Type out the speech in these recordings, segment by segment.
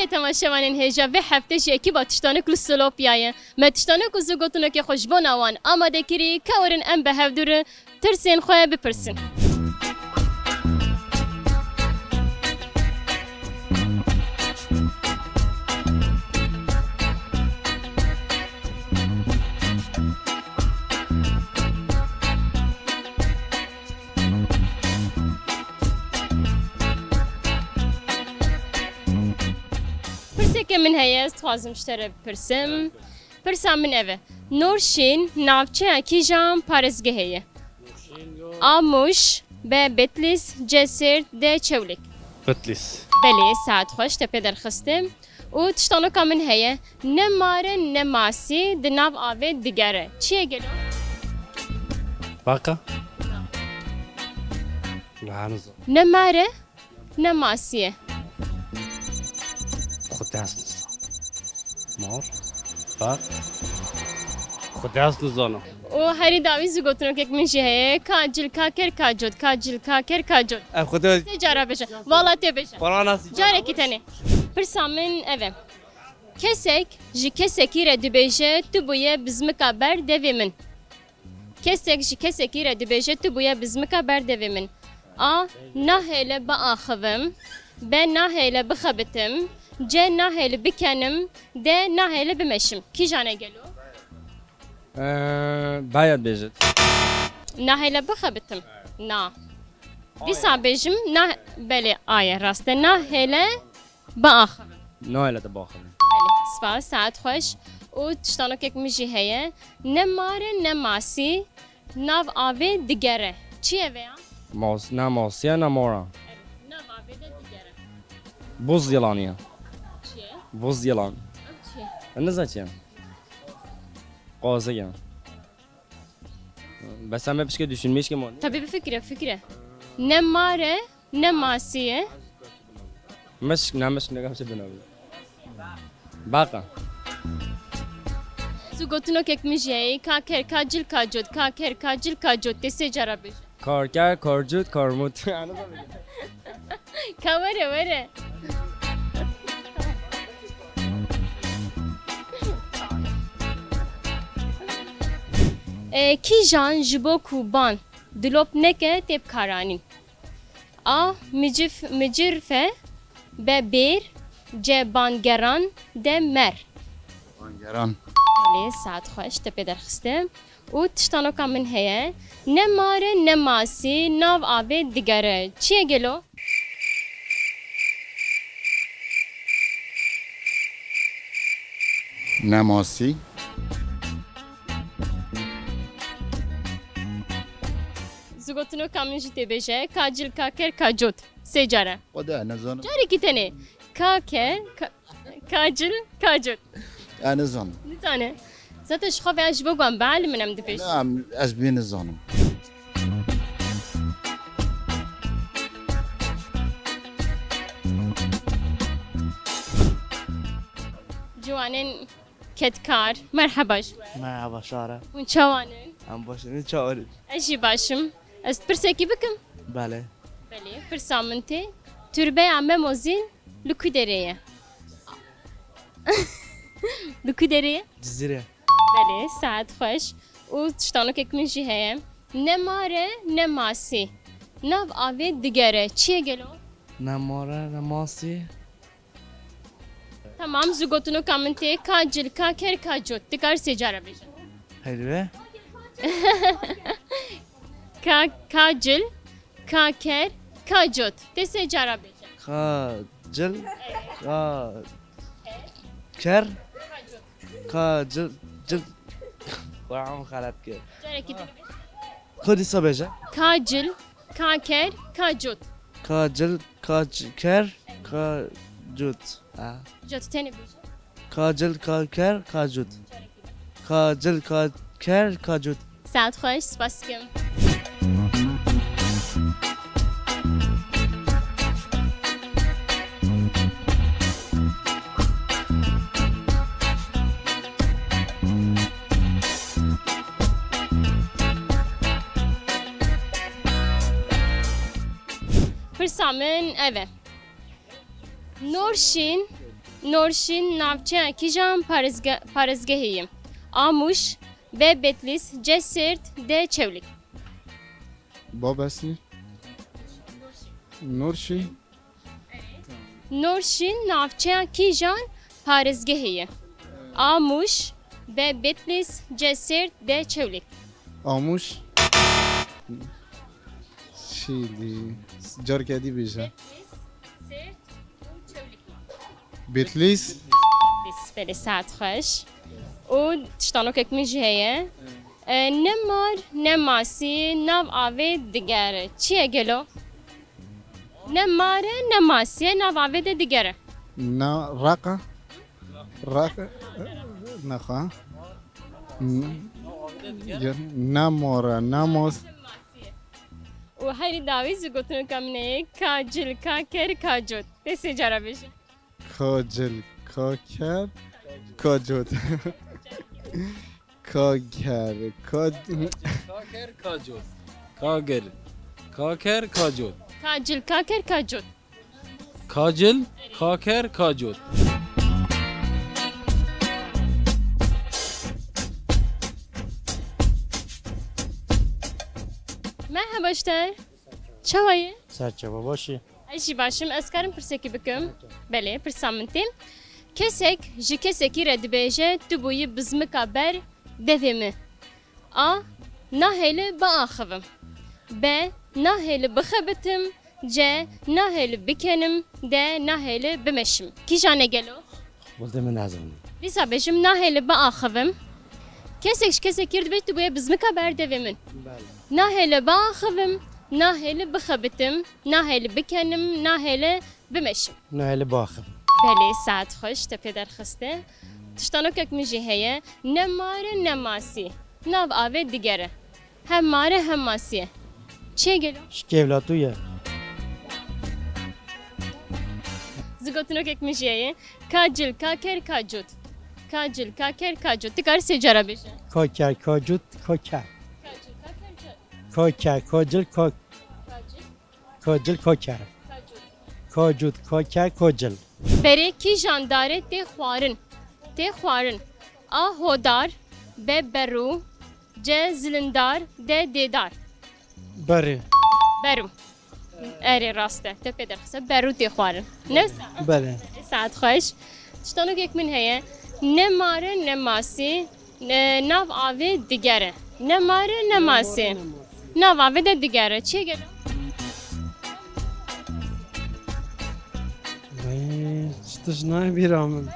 گل تماشاوانین هجا و هفته شکی با تشتانه کل سلوپیایه ما تشتانه کو زوگوتونه که خوشبون آوان آماده کری کورن ام به هفدور ترسین خواه بپرسن که من هیست خوازم اشتره پرسم من اوه نورشین ناوچه کی جام پارزگه هیه آموش به بتلیس جسر ده چولک بتلیس بله ساعت خوش تپه درخستم و تشتانو که من هیه نماره نماسی ده ناو آوه دیگره چیه گلو؟ باقا؟ لعنزا نماره نماسیه خود دست مار باق خود دست نزانم و هری داوی زوگوتنو که من جهه کاجل کاکر کاجود کاجل کاکر کاجود اب خود جارا بشه والا ته بشه پراناسی جاره کی تنه پرسامن اوه کسک جی کسکی ر دبیجه تو بویه بزمکا بر دوی من کسک جی کسکی ر دبیجه تو بویه بزمکا بر دوی من نهله با آخوم به نهله بخبتم جه نهله بکنم ده نهله بمشم کی جانه گلو باید بیجد نهله بخبتم نه بیسا بیجم نه بله آیه راسته نهله با آخوم نه ایلا باخم بله سپاس ساعت خوش و تشتانو که میجی هیه نماره نماسی ناو آوه دیگره چیه ویا؟ نه ماسیه نه مورا ناو آوه دیگره buz yalanı. چیه؟ Buz yalan. چیه؟ Ne zaten? Qaza ya. Bas sen bir şey düşünmüş ki mi? tabii bir fikre. Ne mare ne masiye. مش نعمش نگامش بنابی. باقا. تو گوتنو که میجی کاکر کاجل کاجود کاکر کاجل کاجود دسته جرابش. کارگر کارجود کارمود. وره. کی جان جبو کوبان دلوب نکه تب کارانین. مجرفه به بیر جبانگران ده مر. بانگران. بله ساعت خوش تپه درخستم. و تشتانو که من هیه نماره نماسی ناو آبه دیگره چیه گلو؟ نماسی. زگوتنو که من جیته بشه کاجل کاکر کاجوت سه جاره خدا نزانم. جاری کی تنه کاکر کاجل کاجوت نزانم. نزانه زاتش خواب اش بگم بعد منم دفش نه از بین نزانم. جوانن کتکار مرحبا مرحبا شاره اون چوانن هم باشین چاوری اشی باشم از پرسکی بکم بله بله پرسامنته تربه عمه موزین لکو دریه لکو دریه جزیره بله ساعت خوش و تشتانو که کمینجی هیه نماره نماسی ناو آوه دیگره چیه گلو؟ نماره نماسی tamam زگوتنو کامنته کاجل کاکر کاجوت دکار سیجاره بیشن حلوه کاجل کاکر کاجوت ده سیجاره بیشن کاجل کر کاجل جل وعم خالد که جاره کی دنه خودی سبجه کاجل کاکر کاجوت کاجل کر کاجوت جوت تنه بیشن کاجل کر کاجوت کاجل کر کاجوت ساعت خوش سپاس کم پرسامن اوه نورشین نورشین ناوچه کیجان پارزگهیم آموش به بتلیس جسرت ده چولیک بابسی نورشی نورشین ناوچه کیجان پارزگهیم آموش به بتلیس جسرت ده چولیک آموش چی دی جار کردی بیشه بیتلیس بله ساعت خوش و تشتانو که میشه هیه نمار نماسی ناو آوه دیگره چیه گلو؟ نماره نماسی ناو آوه دیگره نا راقه راقه نخواه نمورا نموس و هری داوی زگوتنو کمنه کاجل کاکر کاجوت تسی جارا بشه کاجل کاکر کاجوت کاگر کاکر کاجود کاگر کاکر کاجود کاجل کاکر کاجوت کاجل کاکر کاجود مرحبا اشتر چوایه؟ سرچه باشی ایشی باشم از کارم پرسکی بکم بله پرسامنتیم کسک جی کسکی رد بیجه تو بوی بزمکا بر دویمه نه هیله با آخوم ب نه هیله بخبتم ج نه هیله بکنم ده نه هیله بمشم کی جانه گلو؟ بولده من نزمونم لیسا بجم نه هیله با آخوم کسکی رد بیجه تو بوی بزمکا بر دویمن نه هیله با آخوم نه هیله بخبتم نه هیله بکنم نه هیله بمشم نه هلی باخم بله ساعت خوش تپه در خسته تشتانو که میجی هیه نماره نماسی ناو آوه دیگره هم ماره هم ماسیه چه گلو؟ شکیولاتویه زگوتنو که میجی هیه کاجل کاکر کاجوت کاجل کاکر کاجوت تکار سی جارا بشه کاکر کاجوت کاکر کاکر کاجل کاجل کاکر کاجوت کاکر کاجل بره کی جانداره تی خوارن هودار به برو جه زلندار ده دیدار بره برو اره راسته تپه در خسته برو تی خوارن نفسه بله ساعت خوش تشتانو که من هیه نماره نماسی ناو آوه دیگره نماره نماسی ناو آوه ده دیگره چی گره؟ تشنای بیرامن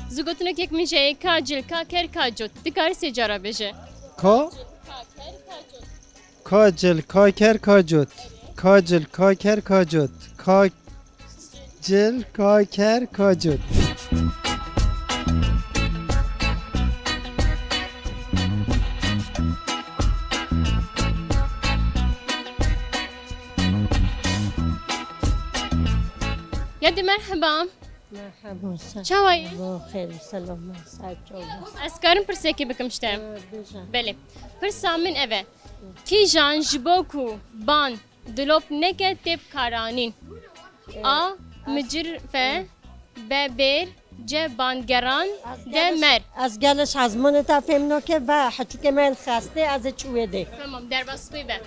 زگوتنو که میشه کاجل کاکر کاجوت دیگه سی جارا بشه کاجل کاکر کاجوت کاجل کاکر کاجوت کاجل کاکر کاجوت یادی مرحبا مرحبا چاوایی؟ خیلی سلام سعید از کارم پرسکی بکم شتم بجا بله پرسامن اوه کی جان جبوکو بان دلوب نکه تیب کارانین مجر فه ببیر جه بانگران ده مر از گلش از من تفهم نکه و حتی که من خسته از چوه ده تمام در باسوی به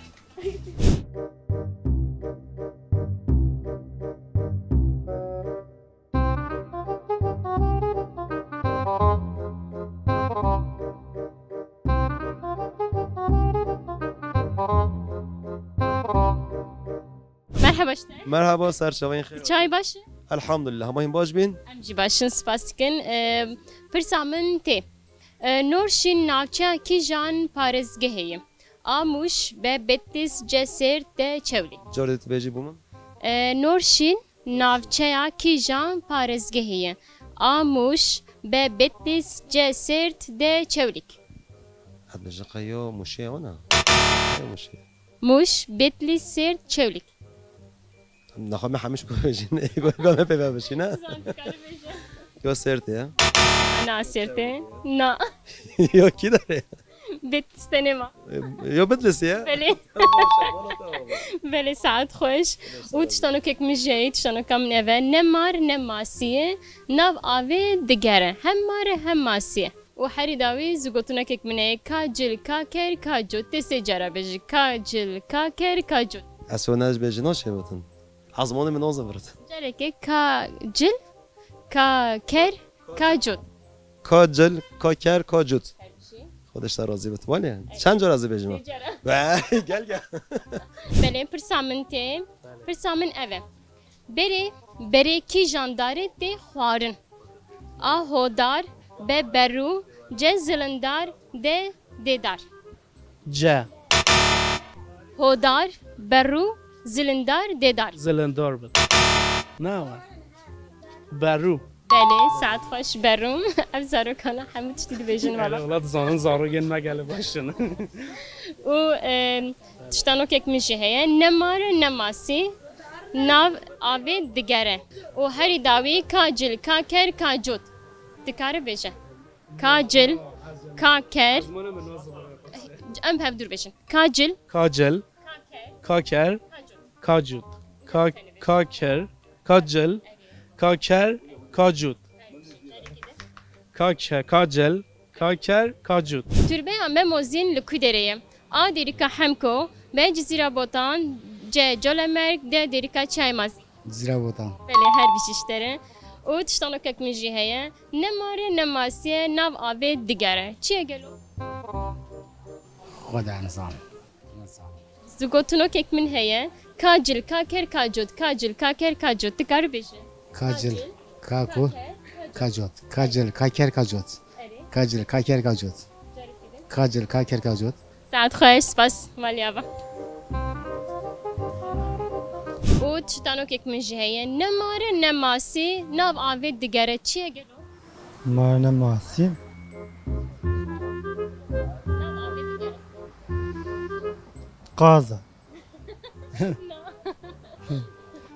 مرحبا اشتر مرحبا سرشوین خیر چای باشه؟ الحمدلله هماهین باش بین امجی باشن سپاس کن پرسامن تی نورشین ناوچه کی جان پارزگهیم آموش به بتیس جسر ده چولی جاردت بیجی بومن نورشین ناوچه کی جان پارزگهیم آموش به بتیس جسر ده چولیک حد نجاقيو مشي هنا مشي موش بتلی سر چولیک نخواه من همش بجین گوه پیبه بشی نه یا سرته یا انا سرته نه یا کی داره بتستنما یا بدلسی یا بله بله ساعت خوش و تشتانو که کمیجه تشتانو کم نوه نمار نماسیه نو آوه دگره هم ماره هم ماسیه و هری داوی زگوتونه که کمینه کاجل کاکر کاجود تسه جرا بجی کاجل کاکر کاجود اسوناج بجناش هبتن عزمان من اوزه برد جره که کاجل کاکر کاجود کاجل کاکر کاجود خودش در راضی بت والی چند جا راضی بجیم گل گل بله پرسامن ته پرسامن اوه بره کی جانداره ته خوارن آهودار به برو جه زلندار ده دیدار جه هودار برو زلندار دیدار زلندار بود نه برو بله ساعت خوش بروم اب زارو کنه همه چی دی بیشن والا اولاد زانن زارو گن مگله باشن و تشتانو کک میشه هه نمار نماسی ناو آوی دگره و هری داوی کاجل کاکر کاجود دکاره بیشه کاجل کاکر ام هف دور بیشن کاجل کاجل کاکر کاجود کاکر کاجل کاکر کاجود کاجل کاکر کاجود تربه هم موزین لکوی دریم آ دیریکا همکو به جزیره بوتان جل مرگ ده دیریکا چایماز زیرا بودم بله هر بیشتره او تشتانو کک میجی هیه نماره نماسیه ناو آوه دیگره چیه گلو؟ خدا نظام زگوتونو کک من هیه کاجل کاکر کاجود کاجل کاکر کاجود تکار بیشه کاجل کاکو کاجوت کاجل کاکر کاجوت کاجل کاکر کاجوت کاجل کاکر کاجوت ساعت خوش سپاس مالیابا او تشتانو کک میجی هیه نماره نماسی ناو آوه دیگره چیه گلو؟ مارن ماسی ناو آوه دیگره قازا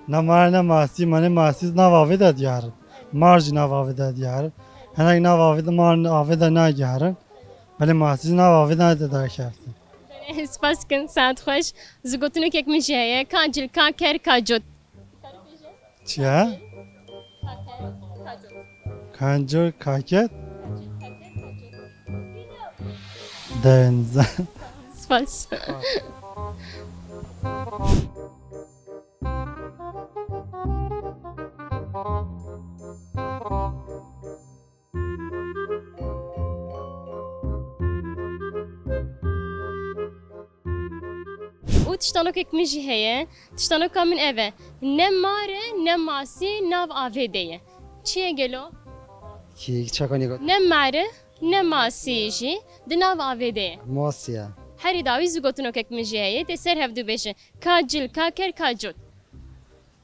نه مارن ماسی من ماسی نواوی داد یار مارج نواوی داد یار هنگ نواوی داد مارن آوی داد نگیارن ولی ماسی نواوی داد درکفته سپاس کن ساعت خوش زگوتونو کک میجی هیه کاجل کاکر کاجود چیه؟ کنجور کاکت دنزه سپاس او تشتانو که میجی هیه تشتانو کامن اوه نماره نماسی ناو آوه دیه چیه گلو؟ کی چکانی گفت نماره نماسی جی ده ناو آوه دیه ماسیه هری داوی زگوتونو که میجی هیه ده سر هفدو بیشه کاجل کاکر کاجود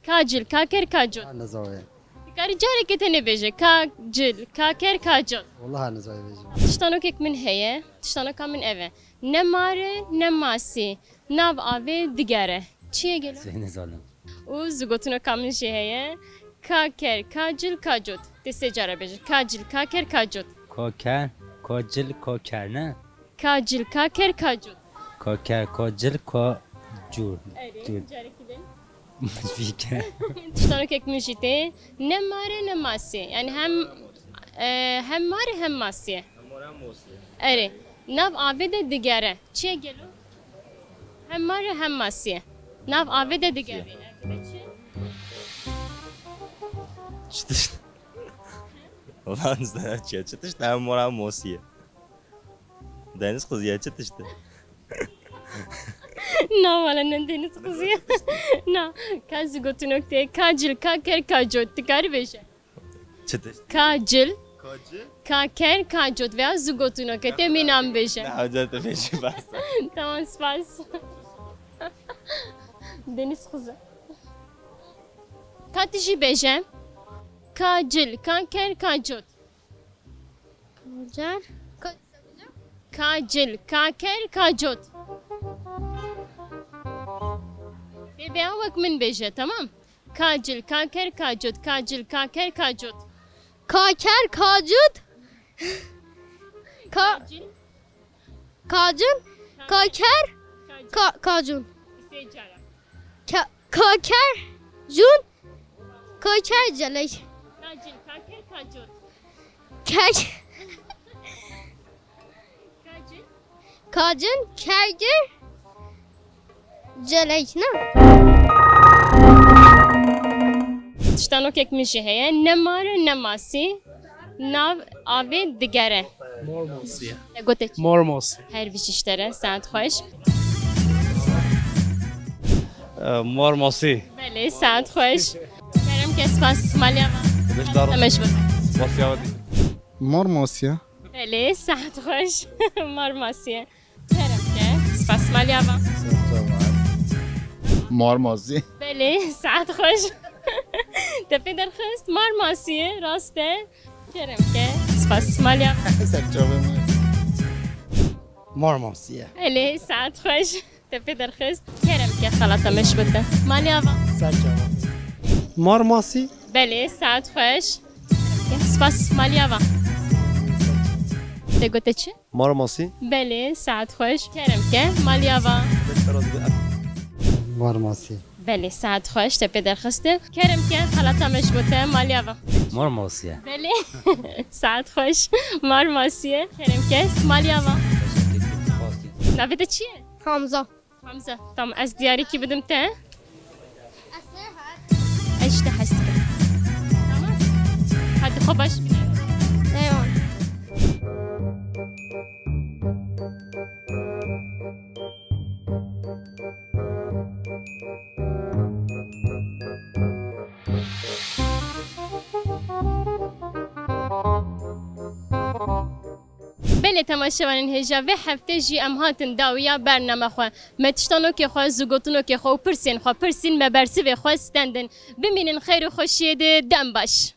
کاجل کاکر کاجود نزاوی کاری جاره که تنه بیشه کاجل کاکر کاجود والله نزاوی بیجیم تشتانو که من هیه تشتانو کامن اوه نماره نماسی ناو آوه دیگره چیه گلو؟ ذهن ظالم او زگوتونو کامل هیه کاکر کاجل کاجود دسته جاره بیشه کاجل کاکر کاجود کاکر کاجل کاکر نه کاجل کاکر کاجود کاکر کاجل کاجور فیکر تشتانو که میشیته نماره نماسیه یعنی هم ماره هم ماسیه اره ناو آوه ده دیگره چیه گلو؟ هم ماره هم ماسیه ناو آوه ده دیگره چطش والله نزدن چیه چطش نه هم مورا هم موسیه دeniz kız ya çatıştı. نه والا نندینی سخزیه نه کازی گوتو نکته کاجل کاکر کاجود تکاری بشه Çatıştı. کاجل Kacı. کاکر کاجود veya زگوتو نکته مینام بشه Ne hocam da peşi bassa. tamam spas deniz kızı katişi beşe kacil kaker kacud kacil kaker kacud bebeğe bak min beşe tamam kacil kaker kacud kacil kaker kacud Kaker kacud kacun kaker kacun Secere کاکر جون کاکر جلی Kacil, kaker, kacot. کج Kacil. کاجن کرگر جلی نه Tiştanokek min jî heye. Ne mare ne masî. Nav avê digere. مارموسی Gotek. مارموسی Her bir şiştere. Saat hoş. مارماسی Beli, saat hoş. Kerem kespas malyama. Temeşbut. مارماسیا Beli, saat hoş. Marmasiye. Kerem ke. Spas malyama. مارمازی Beli, saat hoş. Tepe derxist marmasiye. Raste. Kerem ke. Spas malyama. مارماسیه Beli, saat hoş. Tepe derxist. Kerem ke xalata meşbute. Malyama. مارماسی Beli, saat hoş. Spas malyama. De gote çi? مارماسی Beli, saat hoş. Kerem ke. Malyama. مارماسی Beli, saat hoş. Tepe derxiste. Kerem ke. Xalata meşbute. Malyama. مارماسیه Beli, saat hoş. Marmasiye. Kerem ke. Malyama. Navide çi? حمزه Hamza. Tamam, ez diyarı ki bidim te. İşte hasta. Tamam. Hadi xobaş. ایوان بله تماشاوانین هجا و هفته جی ام هاتن داویا برنامه خو متشتانو که خو زگوتونو که خو پرسین مبرسی و خو استندن ببینین خیر و خوشی دم باش